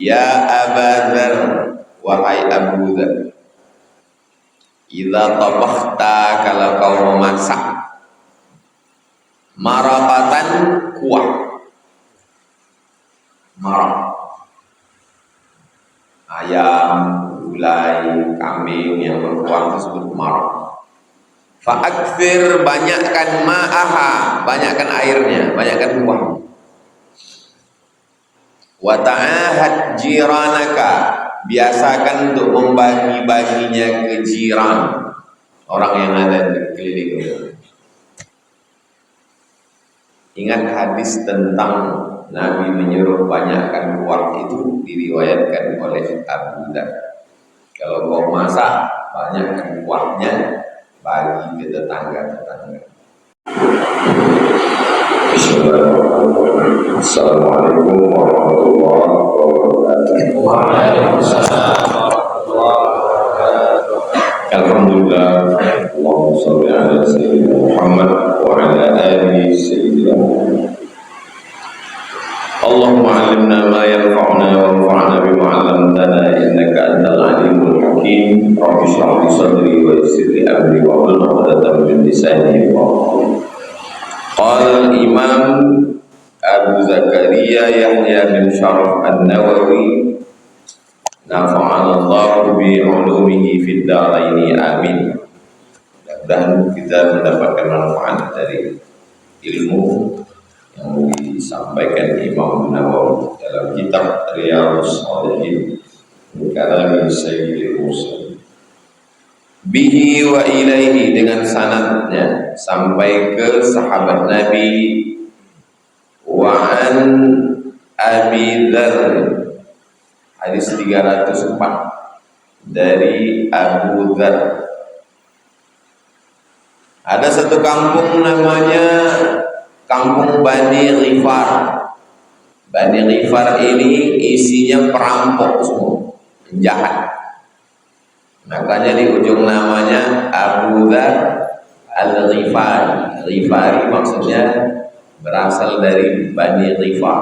Ya Aba Dzar, wahai Abu Dzar, idza tabakhta, kalau kau memasak maraqatan, kuah, maraq, ayam, gulai, kambing yang berkuah tersebut maraq. Fa'akthir, banyakkan ma'aha, banyakkan airnya, banyakkan kuah. Wa ta'ahad jiranaka, biasakan untuk membagi-baginya ke jiran, orang yang ada di kelilingmu. Ingat hadis tentang Nabi menyuruh banyakkan kuah itu diriwayatkan oleh Abu Dzar. Kalau kau masak, banyakkan kuahnya, bagi ke tetangga-tetangga. Assalamualaikum warahmatullahi wabarakatuh. Waalaikumsalam warahmatullahi wabarakatuh. Alhamdulillah, Allahumma shalli ala sayyidina Muhammad wa ala ali sayyidina Muhammad. Allahumma 'allimna ma yanfa'una wanfa'na bima 'allamtana innaka antal alimul hakim. Rabbi shrah li sadri wa yassir li amri wa hlul 'uqdatam min lisani yafqahu. Qala al-Imam Abu Zakaria Yahya bin Sharaf An-Nawawi, nafa'ana Allah bi 'ulumihi fid dharain, amin. Mudah-mudahan kita mendapatkan manfaat dari ilmu yang disampaikan Imam Nawawi dalam kitab Riyadhus Shalihin min kalami Sayyidil Mursalin. Bihi wa ilaihi, dengan sanadnya sampai ke sahabat Nabi. Wa an Abi Dzar, hadis 304 dari Abu Dzar. Ada satu kampung namanya Kampung Bani Ghifar. Bani Ghifar ini isinya perampok semua, penjahat. Makanya di ujung namanya Abu Dzar Al-Ghifari. Ghifari maksudnya berasal dari Bani Ghifar.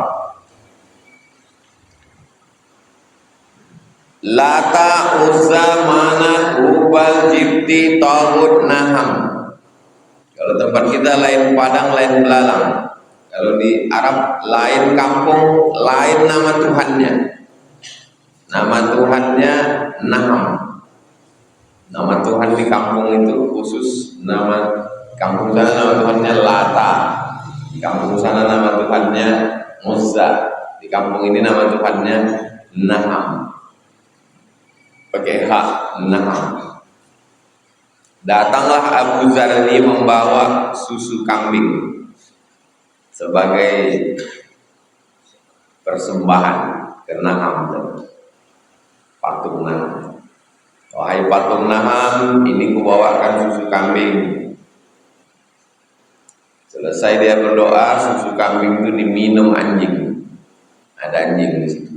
Lata, Uzza, Manat, Hubal, Jibti, Taghut, Naham. Kalau tempat kita lain Padang, lain Belalang. Kalau di Arab lain kampung, lain nama Tuhannya. Nama Tuhannya Naham. Nama Tuhan di kampung itu khusus, nama kampung sana nama Tuhannya Lata, di kampung sana nama Tuhannya Uzza, di kampung ini nama Tuhannya Naham, pakai hak, Naham. Datanglah Abu Dzar ini membawa susu kambing sebagai persembahan ke Naham, patung Naham. Wahai patung Naham, ini kubawakan susu kambing. Selesai dia berdoa, susu kambing itu diminum anjing. Ada anjing di situ.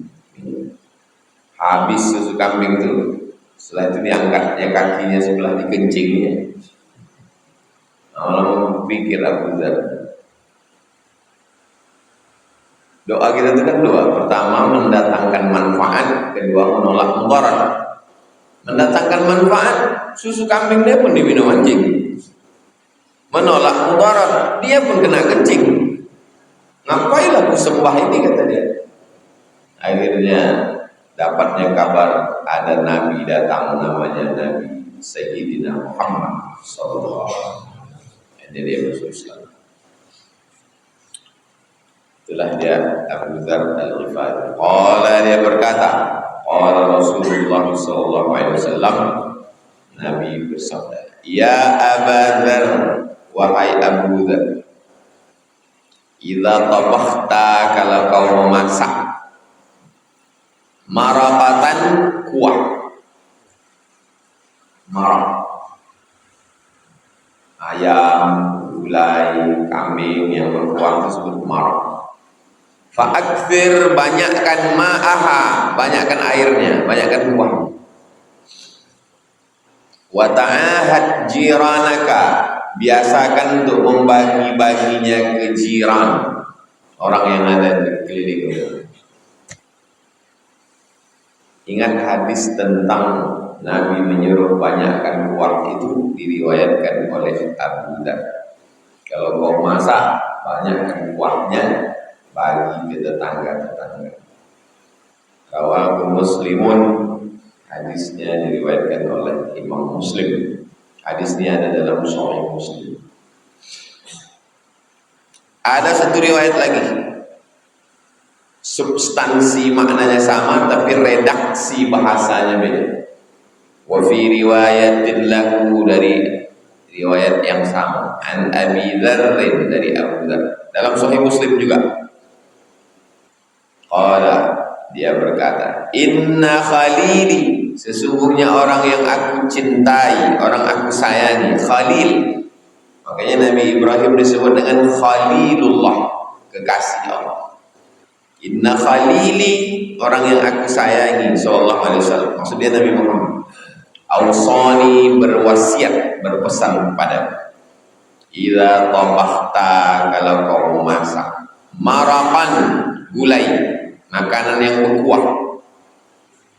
Habis susu kambing itu, setelah itu diangkatnya kakinya sebelah dikencingnya. Allah pikir Abu Dzar. Doa kita itu kan dua. Pertama mendatangkan manfaat, kedua menolak mudarat. Mendatangkan manfaat, susu kambing dia pun diminum anjing. Menolak mudarat, dia pun kena kencing. Ngapain aku sembah ini, kata dia. Akhirnya dapatnya kabar ada Nabi datang, namanya Nabi Sayyidina Muhammad sallallahu alaihi wasallam. Ini dia masuk Islam. Itulah dia Abu Dzar Al-Ghifari. Qala, dia berkata, qala Rasulullah sallallahu alaihi wasallam, Nabi bersabda, ya Aba Dzar, wahai Abu Dzar, idza tabakhta, kalau kau memasak maraqatan, kuah, maraq, ayam, gulai, kambing yang berkuah tersebut maraq. Fa'akthir, banyakkan ma'aha, banyakkan airnya, banyakkan kuah. Wa ta'ahad jiranaka, biasakan untuk membagi-baginya ke jiran, orang yang ada di kelilingmu. Ingat hadis tentang Nabi menyuruh banyakkan kuah itu diriwayatkan oleh Abu Dar. Kalau kau masak, banyakkan kuahnya, bagi ke tetangga-tetangga. Rawahu Muslimun, hadisnya diriwayatkan oleh Imam Muslim. Hadisnya ada dalam Sahih Muslim. Ada satu riwayat lagi, substansi maknanya sama tapi redaksi bahasanya beda. Wa fi riwayatin lahu, dari riwayat yang sama, an Abi Dzar, dari Abu Dzar, dalam Sahih Muslim juga. Qala, dia berkata, inna khalili, sesungguhnya orang yang aku cintai, orang aku sayangi, khalil. Makanya Nabi Ibrahim disebut dengan Khalilullah, kekasih Allah. Inna khalili, orang yang aku sayangi, sallallahu alaihi wasallam. Maksudnya Nabi Muhammad. Ausani, berwasiat, berpesan kepadamu. Idza tabahta, kalau kau masak, marapan, gulai, makanan yang berkuah.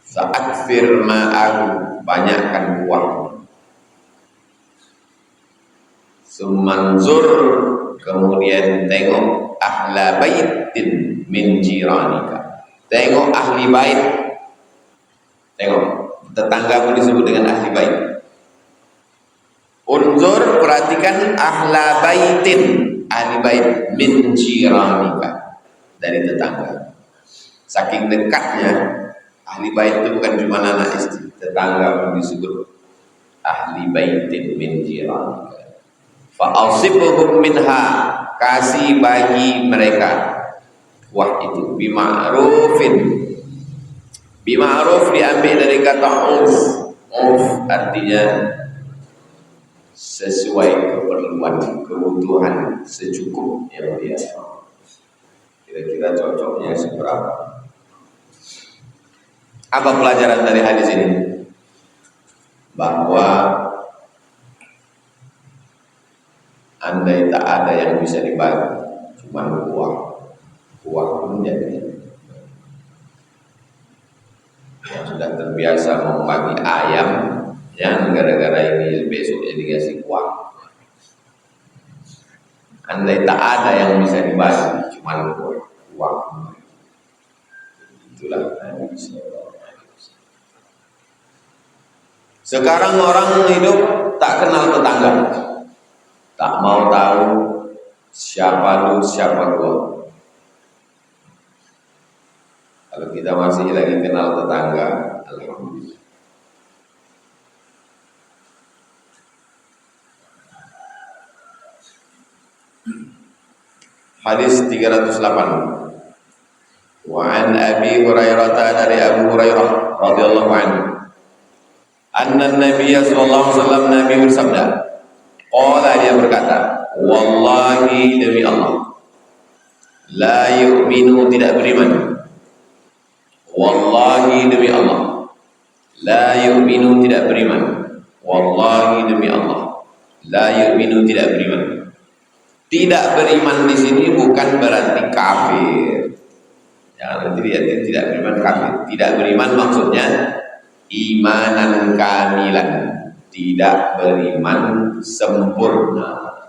Sa'akfir ma'ahu, banyakkan kuah. Sumanzur, kemudian tengok ahla baitin min jiranika, tengok ahli bait, tengok tetanggamu disebut dengan ahli bait. Unzur, perhatikan ahla baitin, ahli bait, min jiranika, dari tetangga. Saking dekatnya ahli bait itu bukan cuma anak istri, tetangga pun disebut ahli baitin min jiranika. Fa'asibhum minha, kasih bagi mereka kuah itu. Bima'rufin, bima'ruf diambil dari kata urf. Urf artinya sesuai keperluan, kebutuhan, secukup yang biasa. Kira-kira cocoknya seberapa? Apa pelajaran dari hadis ini? Bahwa andai tak ada yang bisa dibagi, cuma kuah pun jadi. Yang sudah terbiasa membagi ayam, yang gara-gara ini besoknya dikasih kuah. Andai tak ada yang bisa dibagi, cuma kuah. Itulah Nabi Sallallahu Alaihi Wasallam. Sekarang orang hidup tak kenal tetangga, tak mau tahu siapa lu, siapa gua. Kalau kita masih lagi kenal tetangga, alhamdulillah. Hadis 308. Wa an Abi Hurairah, dari Abu Hurairah radhiyallahu anhu, anna Nabiy sallallahu alaihi wasallam, Nabi bersabda, qala, dia berkata, wallahi, demi Allah, la yu'minu, tidak beriman. Wallahi, demi Allah, la yu'minu, tidak beriman. Wallahi, demi Allah, la yu'minu, tidak beriman. Tidak beriman di sini bukan berarti kafir. Jangan nanti lihat, tidak beriman kafir. Tidak beriman maksudnya imanan kamilan, tidak beriman sempurna.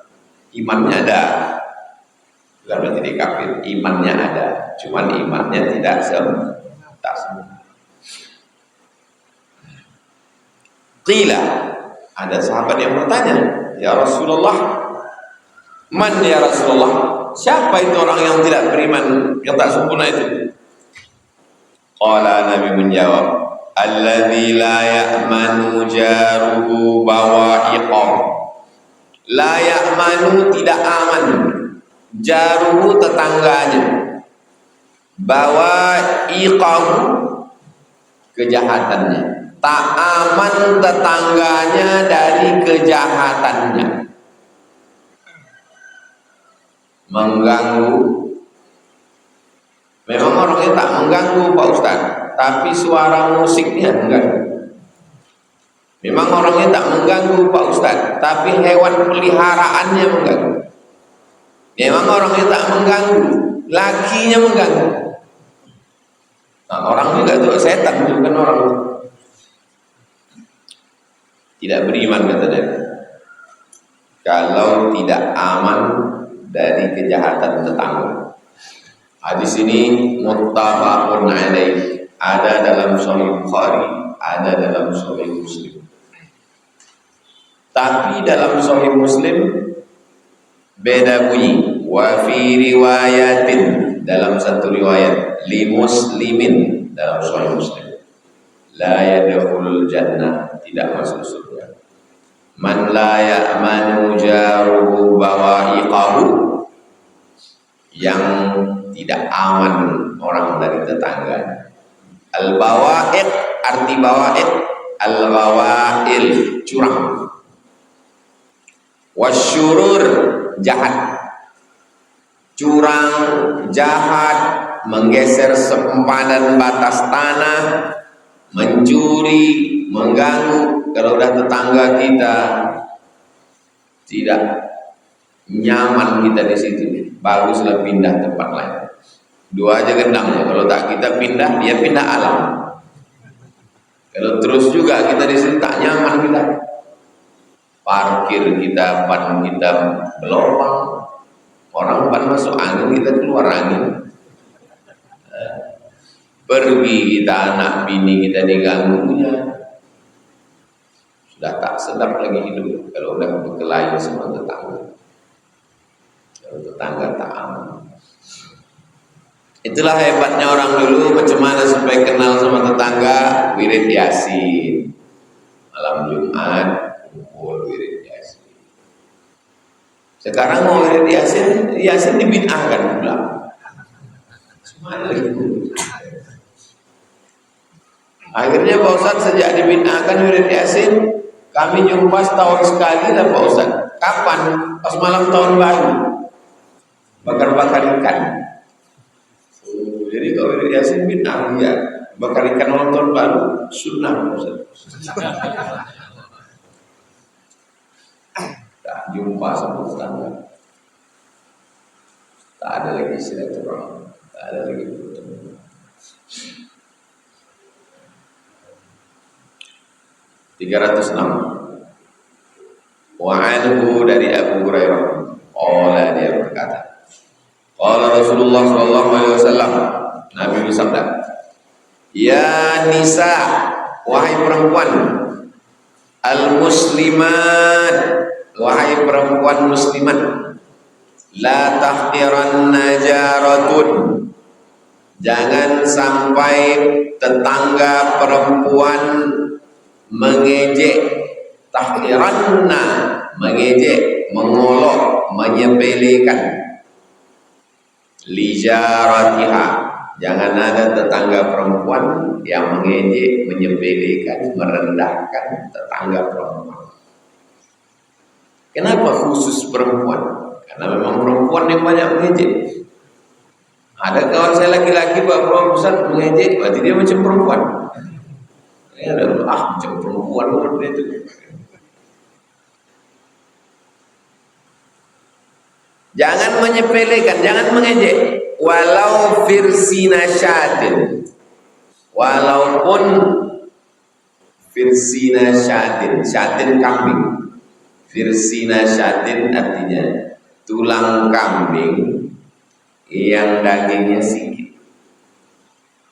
Imannya ada, bukan berarti dia kafir. Imannya ada, cuman imannya tidak sempurna. Qila, ada sahabat yang bertanya, ya Rasulullah, man ya Rasulullah, siapa itu orang yang tidak beriman, yang tak sempurna itu? Qala, Nabi menjawab, alladzi la ya'manu jaruhu bawa'iqah. La ya'manu, tidak aman, jaruhu, tetangganya, bawa'iqah, kejahatannya. Tak aman tetangganya dari kejahatannya. Mengganggu. Memang orangnya tak mengganggu Pak Ustaz, tapi suara musiknya mengganggu. Memang orangnya tak mengganggu Pak Ustaz, tapi hewan peliharaannya mengganggu. Memang orangnya tak mengganggu, lakinya mengganggu. Nah, orang juga tuh setan, bukan orang. Tidak beriman kata Nabi. Kalau tidak aman dari kejahatan tetangga. Hadis ini muttafaqun alaih. Ada dalam Sahih Bukhari, ada dalam Sahih Muslim. Tapi dalam Sahih Muslim beda bunyi. Wa fi riwayatin, dalam satu riwayat, li muslimin, dalam Sahih Muslim, la yadkhulul jannah, tidak masuk surga, man la ya'manu jaruhu bawa'iqahu, yang tidak aman orang dari tetangga. Al-bawa'iq, arti bawa'iq, al-ghawail, curang. Wasyurur, jahat. Curang, jahat, menggeser sempadan batas tanah, mencuri, mengganggu. Kalau udah tetangga kita tidak nyaman kita di situ, baguslah pindah tempat lain. Dua aja gendang. Kalau tak kita pindah, dia pindah alam. Kalau terus juga kita di sini tak nyaman, kita parkir, kita ban kita berlubang, orang ban masuk angin, kita keluar angin. Pergi kita, anak bini kita diganggunya, sudah tak sedap lagi hidup kalau udah berkelahi sama tetangga. Kalau tetangga tak aman. Itulah hebatnya orang dulu, macam mana supaya kenal sama tetangga. Wirid Yasin, malam Jumat kumpul wirid Yasin. Sekarang mau wirid Yasin, Yasin dibid'ahkan pula. Semana lagi. Akhirnya Pak Ustadz sejak dibid'ahkan wirid Yasin, kami jumpa setahun sekali lah Pak Ustadz. Kapan? Pas malam tahun baru, bakar-bakar ikan. Jadi kalau wirid Yasin bid'ah, ya bakar ikan malam tahun baru sunnah Pak Ustadz. Tak jumpa sama tetangga, tak ada lagi silaturahmi, tak ada lagi bertemu. Wa anhu, dari Abu Hurairah, qala, dia berkata, qala Rasulullah sallallahu alaihi wasallam, Nabi bersabda, ya nisa, wahai perempuan, al muslimat, wahai perempuan muslimat, la tahqiranna jaratun, jangan sampai tetangga perempuan mengejek. Tahqiranna, mengejek, mengolok, menyepelekan. Lijaratiha, jangan ada tetangga perempuan yang mengejek, menyepelekan, merendahkan tetangga perempuan. Kenapa khusus perempuan? Karena memang perempuan yang banyak mengejek. Ada kawan saya laki-laki, Pak Prof, Ustaz mengejek, berarti dia macam perempuan. Ya, macam perempuan seperti itu. Jangan menyepelekan, jangan mengejek. Walau firsina syatin, walaupun firsina syatin, syatin kambing. Firsina syatin artinya tulang kambing yang dagingnya sedikit.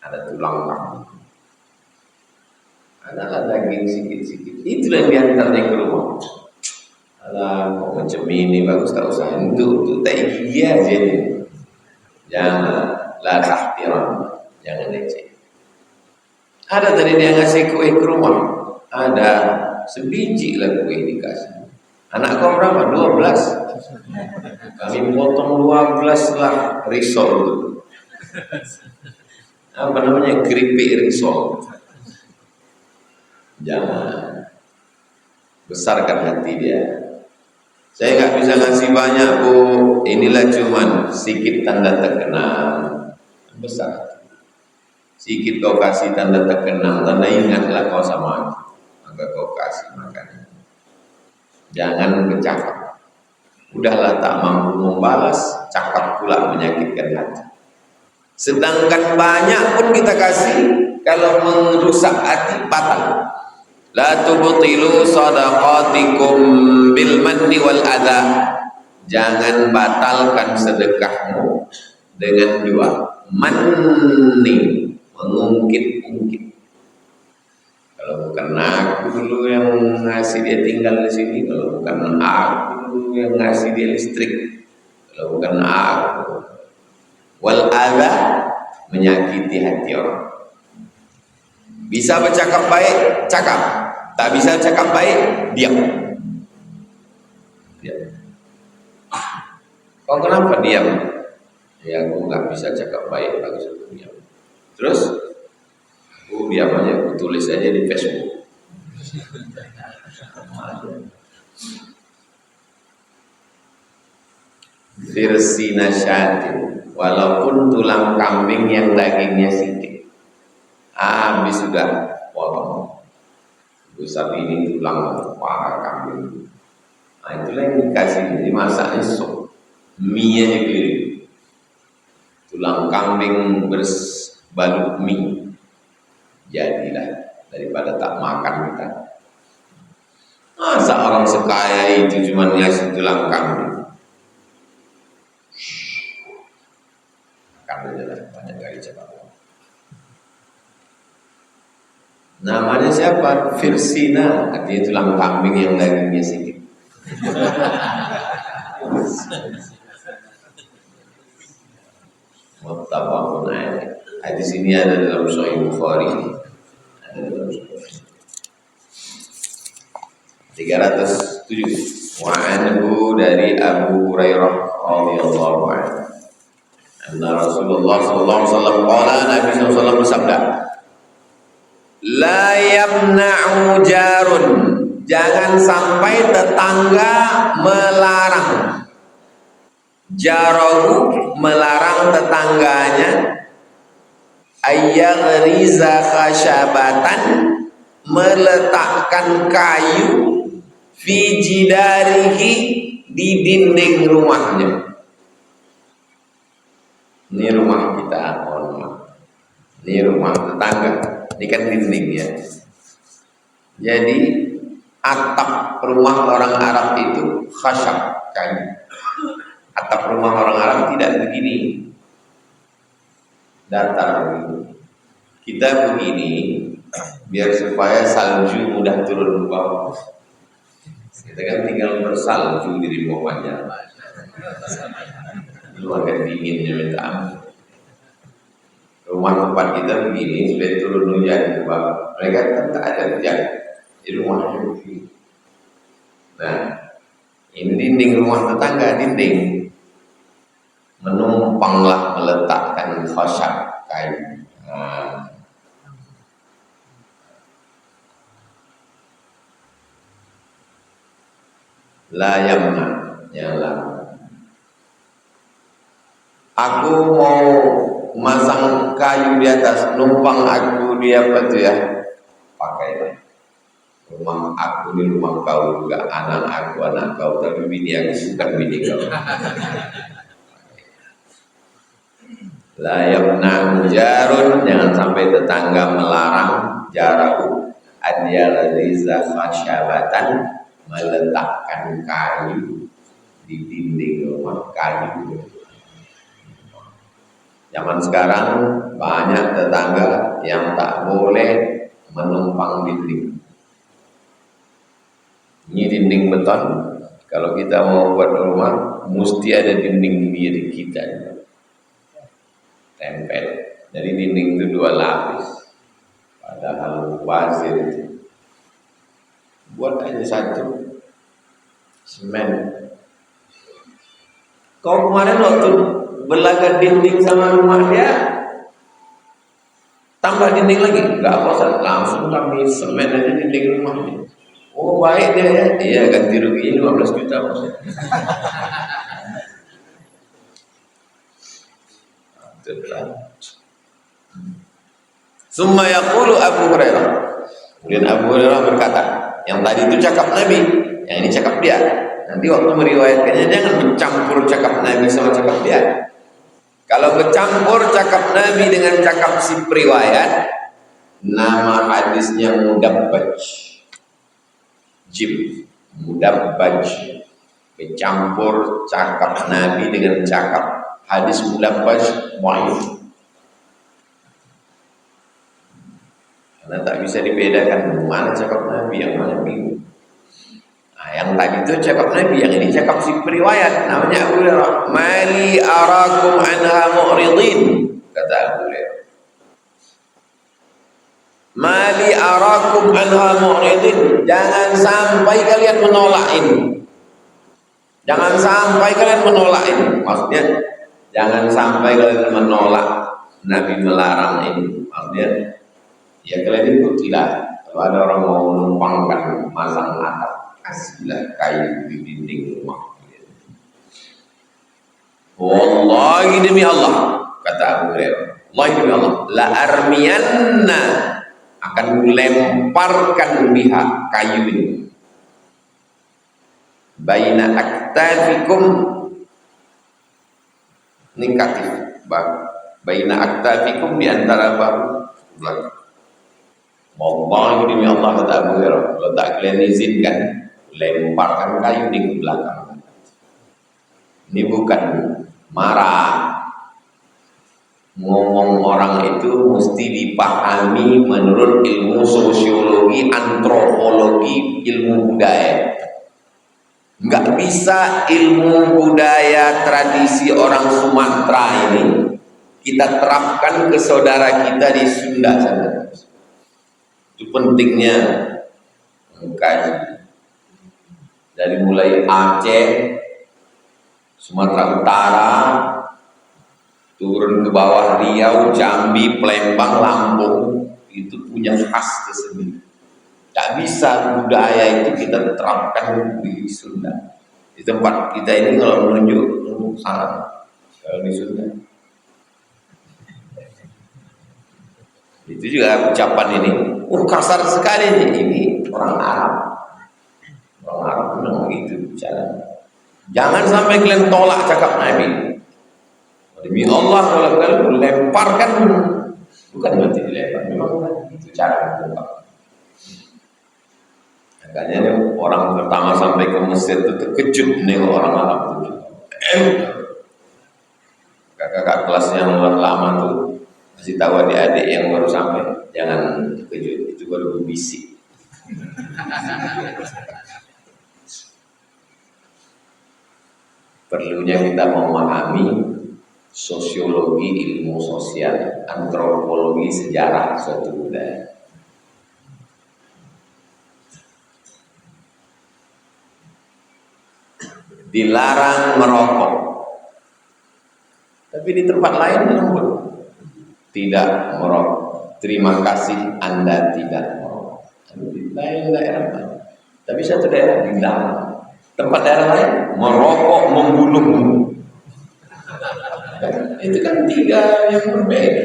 Ada tulang kambing, adalah daging sedikit-sedikit. Itulah yang diantaranya ke rumah. Alah, kok macam ini, bagus tak usah. Untuk tak gigi aja ni. Jangan, la tahtiram, jangan leceh. Ada tadi dia ngasih kue ke rumah, ada sebiji lah kue dikasih. Anak kau berapa? 12. Kami potong 12 lah risol itu. Apa namanya? Keripik risol. Jangan, besarkan hati dia. Saya nggak bisa ngasih banyak Bu, inilah cuman sedikit tanda terkenal. Besar, sedikit kau kasih tanda terkenal, tanda ingatlah kau sama aku, maka kau kasih makan. Jangan bercakap. Udahlah tak mampu membalas, cakap pula menyakitkan hati. Sedangkan banyak pun kita kasih, kalau merusak hati batal. La tubtilu sadaqatikum bil manni wal adha. Jangan batalkan sedekahmu dengan dua. Manni, mengungkit-ungkit. Kalau bukan aku dulu yang ngasih dia tinggal di sini, kalau bukan aku dulu yang ngasih dia listrik, kalau bukan aku. Wal adha, menyakiti hati orang. Bisa bercakap baik, cakap. Tak bisa cakap baik, diam. Kau kenapa diam? Ya aku nggak bisa cakap baik, aku suruh diam. Terus, aku diam aja, aku tulis aja di Facebook. Firsina syatin, walaupun tulang kambing yang dagingnya sedikit, habis sudah potong. Sapi ini tulang paha kambing. Nah itulah yang dikasih, jadi masaknya sop, mie aja gitu. Tulang kambing berbalut mie, jadilah daripada tak makan kita. Masa orang sekaya itu cuma ngasih tulang kambing? Makan aja lah, banyak kali cepat. Namanya siapa? Firsina, artinya tulang kambing yang dagingnya sedikit. Muttafaqun alaih. Hadis ini ada dalam Sahih Bukhari. Ada dalam Sahih 307. Wa anhu dari Abu Hurairah radhiyallahu anhu. Anna Rasulullah sallallahu alaihi wasallam qala, Nabi sallallahu alaihi wasallam bersabda, la yamna'u jarun, jangan sampai tetangga melarang. Jarahu, melarang tetangganya, ayyaghriza khasyabatan, meletakkan kayu, fi jidarihi, di dinding rumahnya. Ini rumah kita, mohon maaf. Ini rumah tetangga. Ini kan dinding ya. Jadi atap rumah orang Arab itu khasyab, kayu. Atap rumah orang Arab tidak begini, datar begini. Kita begini biar supaya salju mudah turun ke bawah. Kita kan tinggal bersalju di bawahnya. Lu agak dinginnya minta ampun. Rumah tempat kita begini, sudah turun hujan ke bawah. Mereka kan tak ada hujan di rumahnya begini. Nah, ini dinding rumah tetangga, dinding. Menumpanglah meletakkan khasyab, kayu. Nah. La yamna, janganlah. Aku mau masang kayu di atas, numpang aku di apa tuh ya, pakailah. Rumah aku di rumah kau juga, anak aku anak kau, tapi bini aku bukan bini kau. La yamna'u jarun, jangan sampai tetangga melarang, jarahu adyalariza khasyabatan, meletakkan kayu di dinding rumah, kayu. Zaman sekarang banyak tetangga yang tak boleh menumpang dinding. Ini dinding beton. Kalau kita mau buat rumah, mesti ada dinding diri kita. Tempel. Jadi dinding itu 2 lapis. Padahal wazir itu. Buat aja 1 semen. Kau kemarin waktu belaga dinding sama rumah dia, tambah dinding lagi, enggak apa-apa, langsung kami semen aja dinding rumahnya. Oh baik dia ya, iya ganti rugi 15 juta maksudnya. Summa yaqulu Abu Hurairah. Kemudian Abu Hurairah berkata, yang tadi itu cakap Nabi, yang ini cakap dia. Nanti waktu meriwayatkannya jangan mencampur cakap Nabi sama cakap dia. Kalau bercampur cakap Nabi dengan cakap si periwayat, nama hadisnya mudabbaj. Jim, mudabbaj. Bercampur cakap Nabi dengan cakap. Hadis mudabbaj dhaif. Karena tak bisa dibedakan mana cakap Nabi yang mana bingung. Nah, yang tadi itu cakap Nabi, yang ini cakap si periwayat, namanya Abu Hurairah. Mali arakum anha mu'ridin, kata Abu Hurairah. Mali arakum anha mu'ridin, jangan sampai kalian menolak ini. Jangan sampai kalian menolak ini. Maksudnya jangan sampai kalian menolak Nabi melarang ini. Maksudnya ya kalian ikutilah. Kalau ada orang mau menumpangkan masang atap, kasihlah kayu di dinding rumah. Wallahi demi Allah, kata Abu Hurairah, wallahi demi Allah, la armiyanna, akan lemparkan biha kayu ini, baina aktafikum, negatif, baina aktafikum, di antara bahu belakang. Wallahi demi Allah, kata Abu Hurairah, kalau tak kalian izinkan, lemparkan kayu di belakang. Ini bukan marah. Ngomong orang itu mesti dipahami menurut ilmu sosiologi, antropologi, ilmu budaya. Nggak bisa ilmu budaya tradisi orang Sumatera ini kita terapkan ke saudara kita di Sunda sana. Itu pentingnya mengkaji. Dari mulai Aceh, Sumatera Utara, turun ke bawah Riau, Jambi, Palembang, Lampung, itu punya khas tersendiri. Tak bisa budaya itu kita terapkan di Sunda. Di tempat kita ini kalau menunjuk salah, kalau di Sunda. Itu juga ucapan ini, kasar sekali ini orang Arab. Orang Arab memang begitu bicara. Jangan sampai kalian tolak cakap Nabi. Demi Allah, kalau kalian lemparkan, bukan berarti dilempar, memang itu cara menembak. Makanya orang pertama sampai ke Mesir itu terkejut nih orang Arab itu. Kakak-kakak kelas yang lama tuh masih tahu adik-adik yang baru sampai, jangan terkejut, itu baru berbisik. Perlunya kita memahami sosiologi, ilmu sosial, antropologi, sejarah suatu budaya. Dilarang merokok, tapi di tempat lain disebut tidak merokok. Terima kasih Anda tidak merokok. Di lain daerah, tapi satu daerah dilarang. Tempat daerah lain merokok membunuh. Itu kan tiga yang berbeda.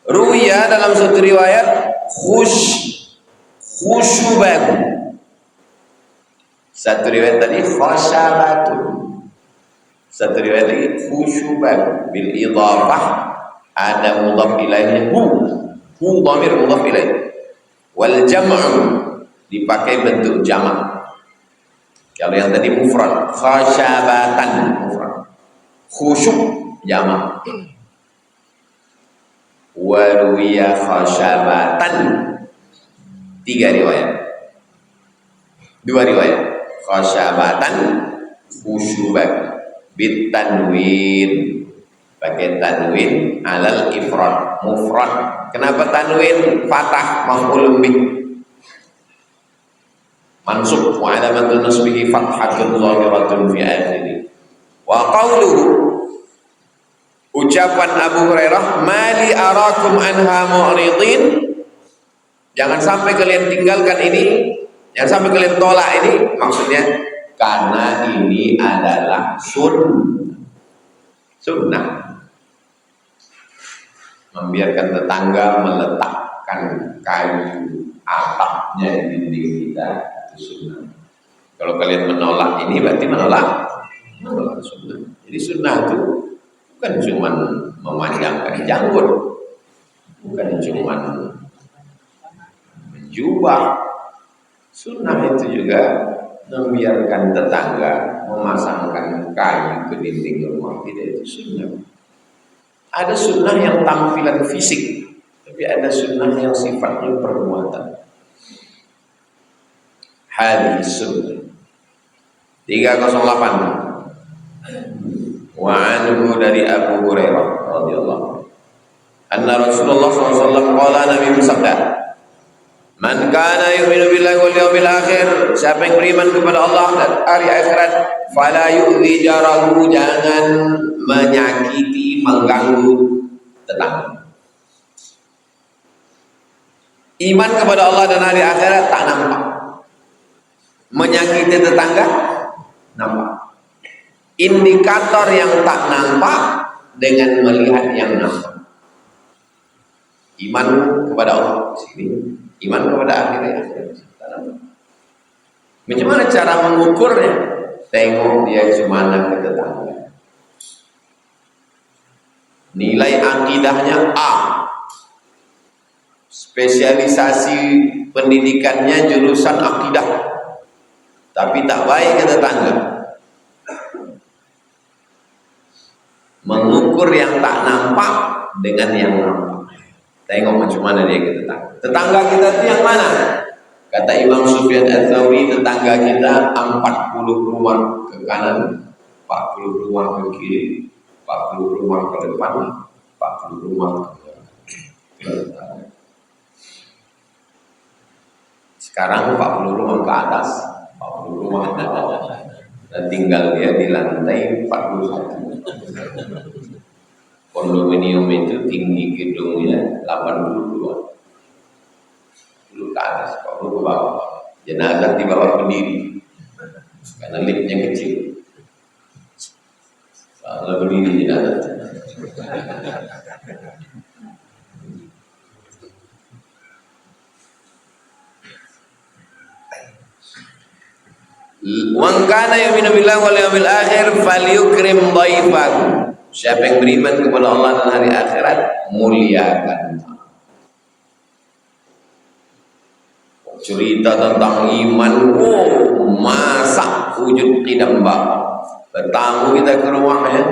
Ruya dalam satu riwayat khushubahu. Satu riwayat tadi khashabatu. Satu riwayat lagi khushubahu bil idhafah, ada mudhaf ilaihi hu dhamir mudhaf ilaihi. Wal jam'u dipakai bentuk jamak. Kalau yang tadi mufrad, khashabatan mufrad, khusyuk jamak. Waruya khashabatan, tiga riwayat, dua riwayat, khashabatan, khusyubak, bit tanwin, pakai tanwin alal ifrad, mufrad. Kenapa tanwin? Fathah maf'ulun bih, mansub wa alamatun nasbihi fathatun zahiratun fi akhirih. Wa qawluhu, ucapan Abu Hurairah, mali arakum anha mu'ridin, jangan sampai kalian tinggalkan ini, jangan sampai kalian tolak ini, maksudnya karena ini adalah sunnah. Membiarkan tetangga meletakkan kayu atapnya di dinding kita, itu sunnah. Kalau kalian menolak ini berarti menolak sunnah. Jadi sunnah itu bukan cuma memanjangkan janggut, bukan cuma menjubah. Sunnah itu juga membiarkan tetangga memasangkan kayu ke dinding rumah kita, itu sunnah. Ada sunnah yang tampilan fisik, tapi ada sunnah yang sifatnya perbuatan. Hadis sunnah 308. Wa anhu dari Abu Hurairah radhiyallahu anna Rasulullah SAW qala, Nabi bersabda, man kana yu'minu billahi wal yawmil akhir, siapa yang beriman kepada Allah dan hari akhirat, fala yu'dhi jarahu, jangan menyakiti, mengganggu tetangga. Iman kepada Allah dan hari akhirat tak nampak, menyakiti tetangga nampak. Indikator yang tak nampak dengan melihat yang nampak. Iman kepada Allah sini, iman kepada akhirat. Macam mana cara mengukurnya? Tengok dia gimana ke tetangga. Nilai akidahnya A, spesialisasi pendidikannya jurusan akidah, tapi tak baik ke tetangga. Mengukur yang tak nampak dengan yang nampak. Tengok macam mana dia ke tetangga. Tetangga kita itu yang mana? Kata Imam Sufyan Ats-Tsauri, tetangga kita 40 rumah ke kanan, 40 rumah ke kiri, 40 rumah ke depan, 40 rumah ke belakang. Sekarang 40 rumah ke atas, 40 rumah ke bawah, dan tinggal dia di lantai 41. Kondominium itu tinggi gedungnya 82. Dulu ke atas, baru ke bawah. Jenazah di bawah berdiri, karena liftnya kecil. Kalau berdiri jenazah. Man kana yu'minu billahi wal yawmil akhir falyukrim dhaifahu. Siapa yang beriman kepada Allah dan hari akhirat, muliakan. Cerita tentang iman, masa wujud qidam bapak. Bertamu kita ke rumahnya,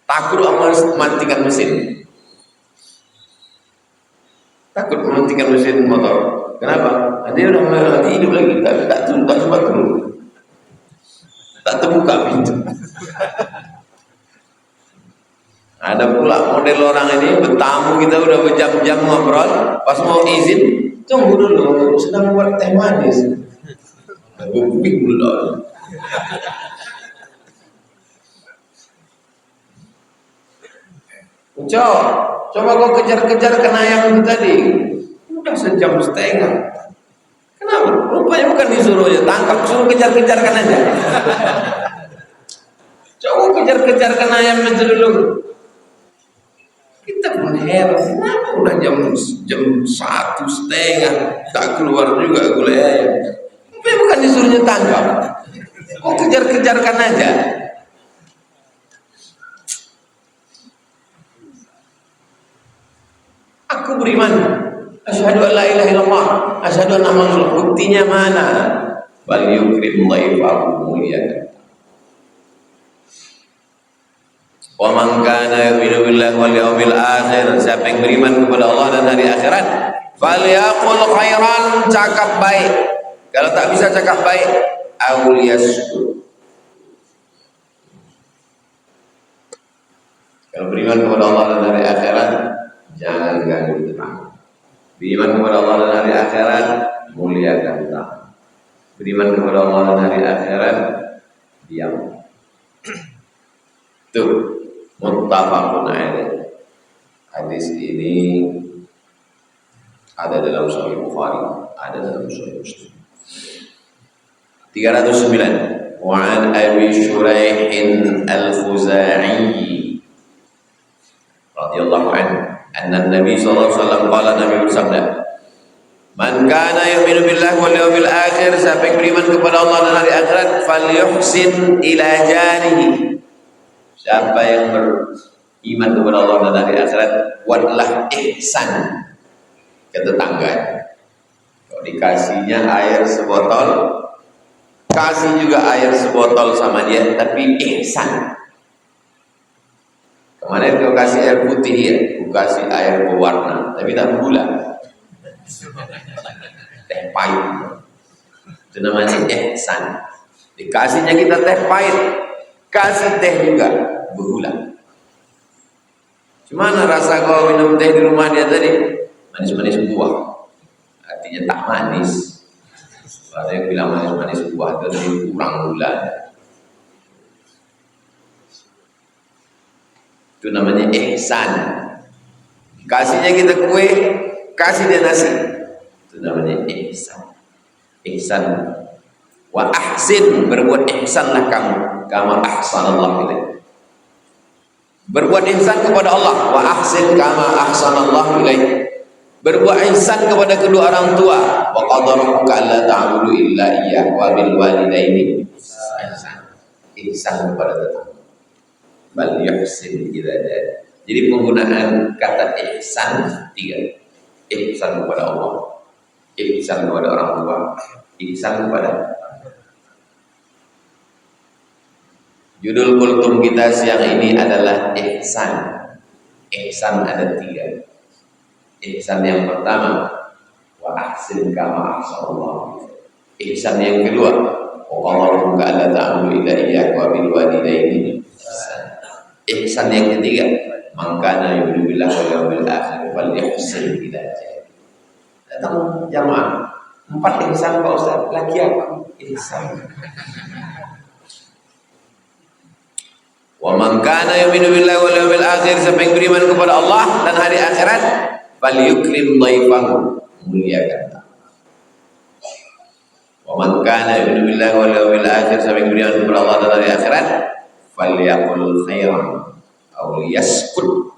takut mematikan mesin. Takut mematikan mesin motor. Kenapa? Dia udah mulai hidup lagi, tapi tak sempat turun, tak terbuka pintu. Ada pula model orang ini, bertamu kita udah berjam-jam ngobrol, pas mau izin, tunggu dulu, sedang buat teh manis. Bubik dulu. Coba kau kejar-kejar kenayang itu tadi. Udah sejam setengah. Kenapa? Rupanya bukan disuruh aja tangkap, suruh kejar-kejarkan aja. Coba kejar-kejarkan ayam itu dulu. Kita pun heran, kenapa udah jam 1:30 tak keluar juga gulai ayam. Tapi bukan disuruhnya tangkap. Oh, kejar-kejarkan aja. Aku beriman. Asyhadu an la ilaha illallah, asyhadu anna Muhammadar Rasulullah. Buktinya mana? Bal yukrim dhaifahu, muliakan. Wa man kana yu'minu billahi wal yawmil akhir, siapa yang beriman kepada Allah dan hari akhirat, falyaqul khairan, cakap baik. Kalau tak bisa cakap baik, aw liyaskur. Kalau beriman kepada Allah dan hari akhirat, jangan ganggu tetangga. Beriman kepada Allah dan hari akhirat, muliakan tetangga. Beriman kepada Allah dan hari akhirat, diam. Tuh, muttafaqun alaih. Hadis ini ada dalam Sahih Bukhari, ada dalam Sahih Muslim. 309. Wa an Abi Shuraih al-Khuzai radhiyallahu anhu, anna Nabi sallallahu alaihi wasallam qala, Nabi bersabda, Man kana yu'minu billahi wal yawmil akhir, siapa yang beriman kepada Allah dan hari akhirat, falyuhsin ila jarihi. Siapa yang beriman kepada Allah dan hari akhirat, buatlah ihsan ke tetangga. Kalau dikasihnya air sebotol, kasih juga air sebotol sama dia, tapi ihsan. Kemarin kau kasih air putih ya, kau kasih air berwarna, tapi tak gula. Teh pahit, itu namanya ihsan. Dikasihnya kita teh pahit, kasih teh juga bergula. Gimana rasa kau minum teh di rumah dia tadi? Manis-manis buah, artinya tak manis. Ada yang bilang manis-manis buah itu tadi kurang gula. Itu namanya ihsan. Kasihnya kita kue, kasih dia nasi, itu namanya ihsan. Ihsan. Wa ahsin, berbuat ihsanlah kamu, kama ahsanallahu ilaik. Berbuat ihsan kepada Allah, wa ahsin kama ahsanallahu ilaik. Berbuat ihsan kepada kedua orang tua, wa qadara rabbuka alla ta'budu illa iyyahu wa bil walidaini ihsan. Ihsan kepada tetangga. Bal yuhsin ila jari. Jadi penggunaan kata ihsan tiga. Ihsan kepada Allah, ihsan kepada orang tua, ihsan kepada. Judul kultum kita siang ini adalah ihsan. Ihsan ada tiga. Ihsan yang pertama, wa ahsin kama ahsanallah. Ihsan yang kedua, wa qala rabbuka alla ta'budu illa iyyahu wa bil walidaini ihsan. Ihsan yang ketiga, man kana yu'minu billahi wal yawmil akhir falyuhsin ila jari. Datang jamaah 4 ihsan Pak Ustaz, lagi apa? Ihsan. Wa man kana yu'minu billahi wal yawmil akhir, siapa yang beriman kepada Allah dan hari akhirat, falyukrim dhaifahu, muliakan tamu. Wa man kana yu'minu billahi wal yawmil akhir, siapa yang beriman kepada Allah dan hari akhirat, falyaqul khairan aw liyaskut,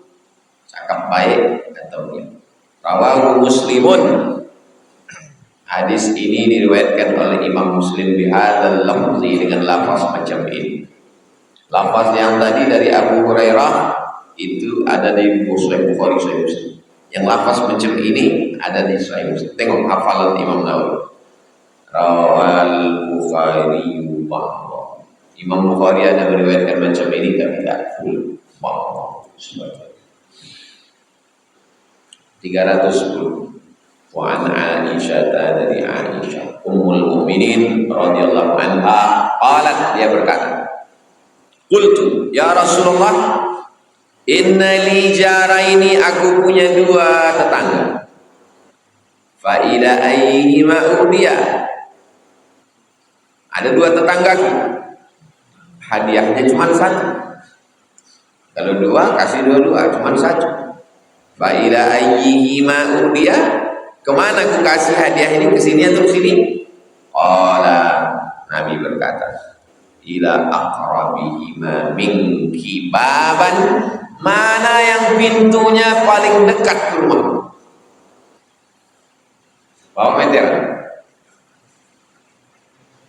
cakap baik atau diam. Rawahu Muslimun. Hadis ini diriwayatkan oleh Imam Muslim bihadzal lafzi, dengan lafaz macam ini. Lafaz yang tadi dari Abu Hurairah itu ada di Sahih Bukhari, Sahih Muslim. Yang lafaz macam ini ada di Sahih Muslim. Tengok hafalan Imam Nawawi. Rawal Bukhari bahwa Imam Bukhari ada meriwayatkan macam ini tapi tak full. Bahwa 310. Wa an Aisyah, dari Aisyah Ummul Mukminin radhiyallahu anha, qalat, dia berkata, qultu ya Rasulullah, inna li jaraini, aku punya 2 tetangga, fa ila ayyihima udiya, ada 2 tetanggaku, hadiahnya cuma 1. Kalau 2 kasih 2, cuma 1. Fa ila ayyihima udiya, kemana aku kasih hadiah ini, ke sini atau ke sini? Qala, Nabi berkata, ila aqrabihima minki baban, mana yang pintunya paling dekat ke rumah. Berapa meter?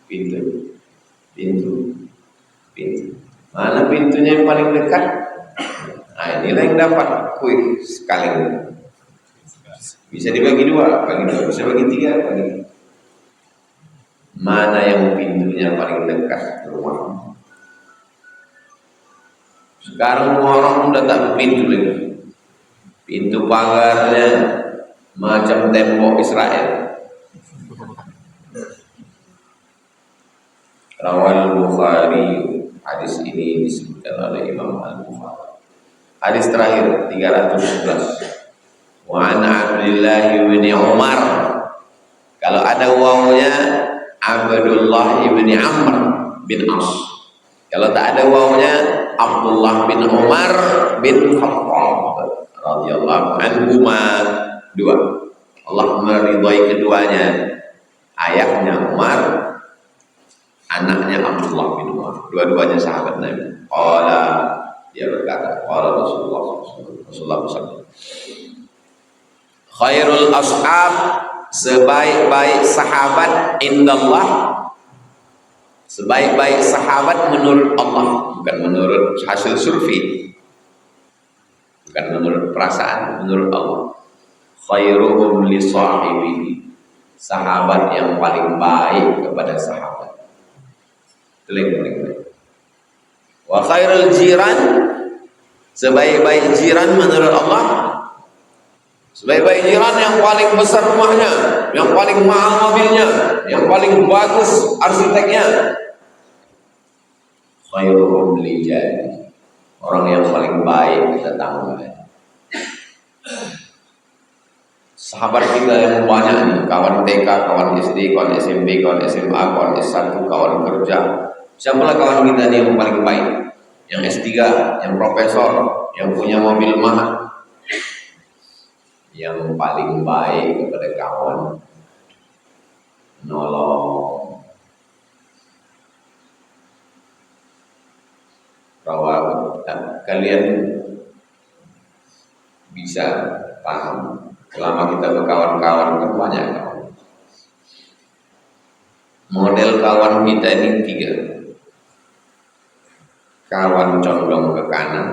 Pintu. Mana pintunya yang paling dekat? Nah, inilah yang dapat kuih sekali. Bisa dibagi 2, bisa bagi 3, bagi. Mana yang pintunya paling dekat ke rumah? Sekarang orang udah tak pintu lagi. Pintu pagarnya macam tembok Israel. Rawal Bukhari, hadis ini disebutkan oleh Imam Al-Bukhari. Hadis terakhir 311. Wa an Abdullah bin Umar. Kalau ada wawunya Abdullah bin Amr bin As. Kalau tak ada wawunya Abdullah bin Umar bin Khattab radhiyallahu anhuma, 2. Allah meridhai keduanya. Ayahnya Umar, anaknya Abdullah bin Umar. Dua-duanya sahabat Nabi. Qala, dia berkata, qala Rasulullah SAW, khairul ashab sebaik-baik sahabat indallah, sebaik-baik sahabat menurut Allah, bukan menurut hasil survei, bukan menurut perasaan, menurut Allah. Khairuhum li sahibihi, sahabat yang paling baik kepada sahabat. Itu yang paling baik. Wa khairul jiran, sebaik-baik jiran menurut Allah, sebaik-baik jiran yang paling besar rumahnya, yang paling mahal mobilnya, yang paling bagus arsiteknya. Khairuhum li jari, orang yang paling baik tetangganya. Sahabat kita yang banyak nih, kawan TK, kawan SD, kawan SMP, kawan SMA, kawan S1, kawan kerja. Siapalah kawan kita nih yang paling baik? Yang S3, yang profesor, yang punya mobil mahal. Yang paling baik kepada kawan, nolong, rawat. Kalian bisa paham, selama kita berkawan-kawan kan banyak kawan. Model kawan kita ini 3. Kawan condong ke kanan,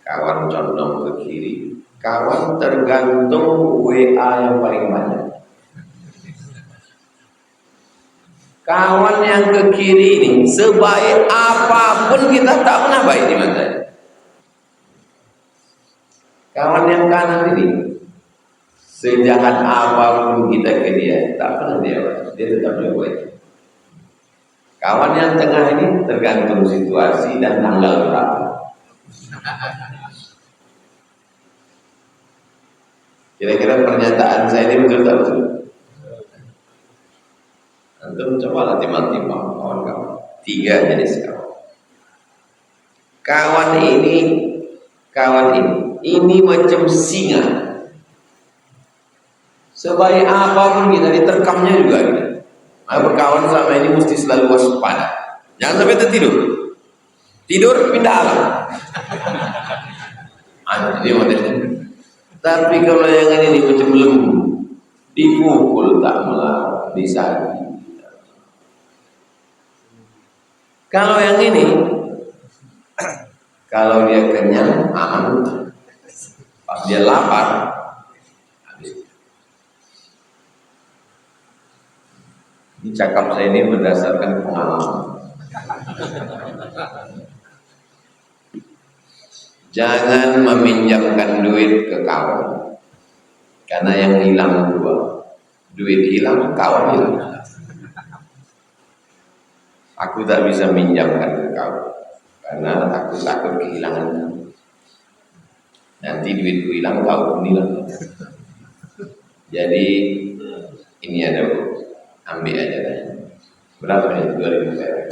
kawan condong ke kiri, kawan tergantung WA yang paling banyak. Kawan yang ke kiri ini, sebaik apapun kita tak pernah baik di matanya. Kawan yang kanan ini, sejahat apapun kita ke dia, tak pernah dia tetap baik. Kawan yang tengah ini tergantung situasi dan tanggal berapa. Kira-kira pernyataan saya ini betul tak betul? Antum cobalah timbang-timbang kawan-kawan. 3 jenis kawan. Kawan ini macam singa. Sebaik apapun kita diterkamnya juga gitu. Berkawan sama ini mesti selalu waspada. Jangan sampai tertidur. Tidur pindah alam. Ini modelnya. Tapi kalau yang ini macam lembu, dipukul tak melawan, disakiti. Kalau yang ini, kalau dia kenyang, aman. Pas dia lapar, habis. Ini cakap saya ini berdasarkan pengalaman. Jangan meminjamkan duit ke kawan, karena yang hilang 2. Duit hilang, kawan hilang. Aku tak bisa minjamkan ke kau, karena aku takut kehilangan kamu. Nanti duitku hilang, kau pun hilang. Jadi ini ada, ambil aja lah. Berapa nih? 2.000 perak.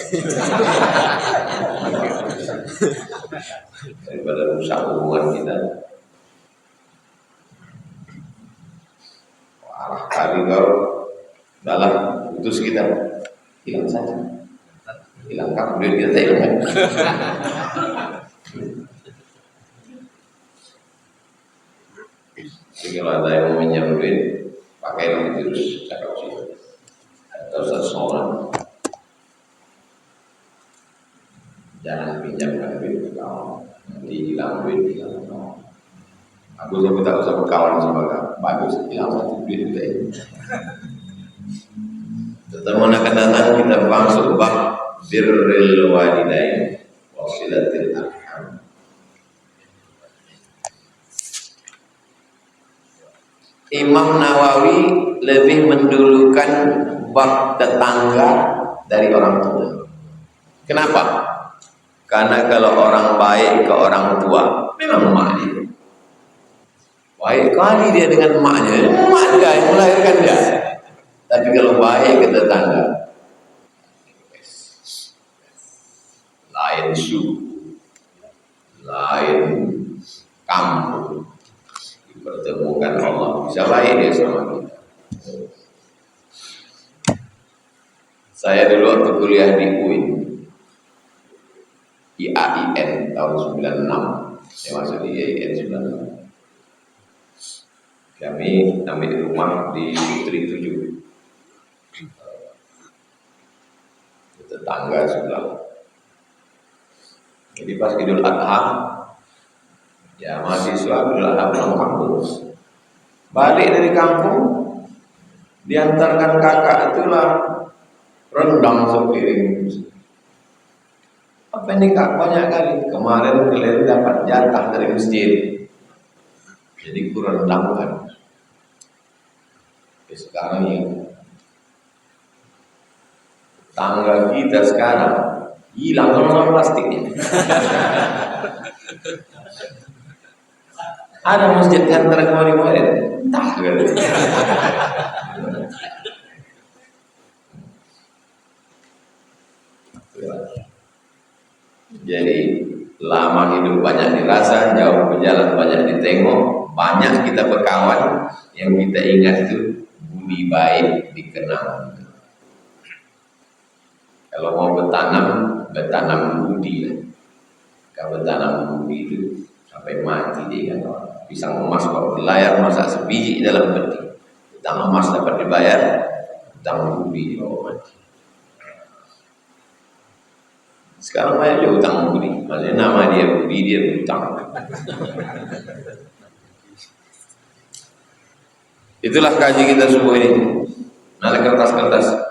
Daripada rusak hubungan kita. Arah kali kau dalam putus kita, hilang saja. Hilang kamu duit kita hilang. Jadi kalau ada yang meminjam duit, pakai nanti terus cakap sih. Atau seseorang, jangan pinjamkan duit ke kawan. Nanti hilang duit, hilang kawan. Aku sampai tak usah berkawan sama kawan. Bagus, hilang satu duit kita ini. Pertemuan akan datang kita masuk bab birrul walidain wa silatul arham. Imam Nawawi lebih mendulukan bab tetangga dari orang tua. Kenapa? Karena kalau orang baik ke orang tua, memang emaknya. Baik kali dia dengan emaknya, emak dia yang melahirkan dia. Tapi kalau baik ke tetangga, lain suku, lain kampung, dipertemukan Allah, bisa baik dia sama kita. Saya dulu waktu kuliah di UIN, IAIN tahun 96, saya masuk di IAIN 96. Kami ambil rumah di Putri 7, tetangga sebelah. Jadi pas Idul Adha, ya mahasiswa Idul Adha pulang kampung. Balik dari kampung, diantarkan kakak itulah rendang sepiring. Apa ini kak, banyak kali. Kemarin kalian dapat jatah dari masjid, jadi kurang rendang kan. Sekarang ya, tangga kita sekarang hilang sama plastiknya. Ada masjid antara kemarin-kemarin, entah gitu. Jadi lama hidup banyak dirasa, jauh berjalan banyak ditengok, banyak kita berkawan, yang kita ingat itu budi baik dikenal. Kalau mau bertanam budi. Kalau bertanam budi itu sampai mati dia kan. Pisang emas kalau berlayar masa sebiji dalam peti. Utang emas dapat dibayar, utang budi dibawa mati. Sekarang banyak juga utang budi. Maksudnya nama dia budi, dia berutang. Itulah kaji kita semua ini. Mana kertas-kertas?